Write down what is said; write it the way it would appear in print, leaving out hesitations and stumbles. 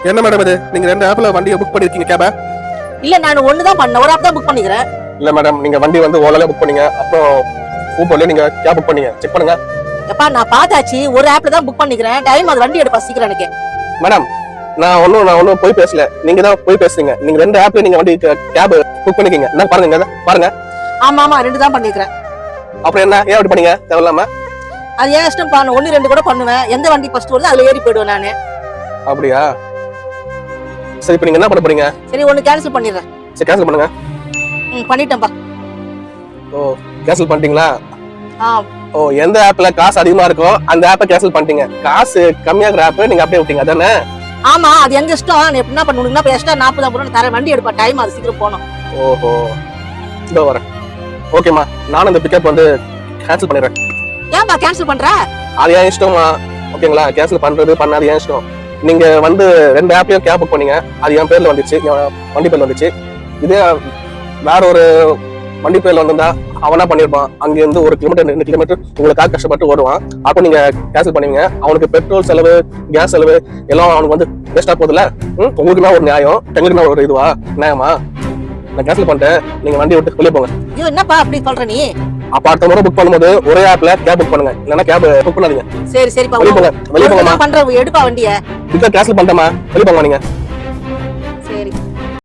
என்ன மேடம் இது நீங்க 2 ஆப்ல வண்டியை புக் பண்ணிருக்கீங்க கேப? இல்ல நான் ஒண்ணுதான் பண்ணேன், ஒரு ஆப் தான் புக் பண்ணிக்கிறேன். இல்ல மேடம், நீங்க வண்டி வந்து ஓலால புக் பண்ணீங்க, அப்புறம் ஊபர்ல நீங்க கேப் புக் பண்ணீங்க. செக் பண்ணுங்க. எப்பா நான் பார்த்தாச்சு, ஒரு ஆப்ல தான் புக் பண்ணிக்கிறேன். டைம் அது வண்டி எடுப்பா சீக்கிரம் எனக்கு. மேடம் நான் ஒன்னும் போய் பேசல, நீங்க தான் போய் பேசுறீங்க. நீங்க 2 ஆப்ல நீங்க வண்டி கேப் புக் பண்ணிக்கீங்க. என்ன பாருங்க இங்க பாருங்க. ஆமா ஆமா 2 தான் பண்ணிக்கிறேன். அப்புறம் என்ன ஏன் அப்படி பண்ணீங்க தேவையில்லாம? அது ஏன் இஷ்டம் பண்ண, 1 2 கூட பண்ணுவேன். எந்த வண்டி ஃபர்ஸ்ட் வருது அதுல ஏறி போயிடுவேன் நானு. அப்படியா? சரி இப்போ நீங்க என்ன பண்ண போறீங்க? சரி ஒன்னு கேன்சல் பண்ணிடுறேன். சரி கேன்சல் பண்ணுங்க. பண்ணிட்டேன்பா. ஓ கேன்சல் பண்ணிட்டீங்களா? ஓ எந்த ஆப்ல காசு அதிகமா இருக்கோ அந்த ஆப்பை கேன்சல் பண்ணிட்டீங்க. காசு கம்மியாகிற ஆப் நீங்க அப்படியே விட்டீங்க அதானே? ஆமா அது எங்க இஷ்டம். நீ என்ன பண்ணுவீங்கன்னா இப்ப எக்ஸ்ட்ரா 40 ரூபாய் தரேன், வண்டி எடுப்பா. டைம் அது சீக்கிரம் போணும். ஓஹோ இதோ வரேன். ஓகேமா, நானும் இந்த பிக்கப் வந்து கேன்சல் பண்ணிடுறேன். ஏன்பா கேன்சல் பண்ற? அது ஏன் இஷ்டமா? ஓகேங்களா, கேன்சல் பண்றது பண்ணாது ஏன் இஷ்டம். நீங்க வந்து 2 ஆப்லயும் கேப் புக் பண்ணீங்க, அது என் பேர்ல வந்துச்சு, என் வண்டி பேர்ல வந்துச்சு. இதே வேற ஒரு வண்டி பேர்ல வந்திருந்தா அவனா பண்ணிருப்பான். அங்க இருந்து 1 கிலோமீட்டர் 2 கிலோமீட்டர் உங்களுக்காக கஷ்டப்பட்டு வருவான். அப்ப நீங்க கேன்சல் பண்ணுவீங்க. அவனுக்கு பெட்ரோல் செலவு, கேஸ் செலவு எல்லாம் அவனுக்கு வந்து வேஸ்டா போகுதுல்ல. உங்களுக்கு தான் ஒரு நியாயம், எங்களுக்கு தான் ஒரு இதுவா நியாயமா? நான் கேன்சல் பண்ணிட்டேன், நீங்க வண்டி விட்டு வெளியே போங்க. ஐயோ என்னப்பா அப்படி சொல்ற நீ? அப்ப அடுத்த முறை புக் பண்ணும்போது ஒரே ஆப்ல கேப் புக் பண்ணுங்க, இல்லன்னா கேப் புக் பண்ணாதீங்க. சரி சரிப்பா வெளியே போங்க, வெளியே போங்கம்மா. பண்ற எடுப்பா வண்டியை. கேன்சல் பண்ணிட்டேமா, வெளியே போங்க நீங்க.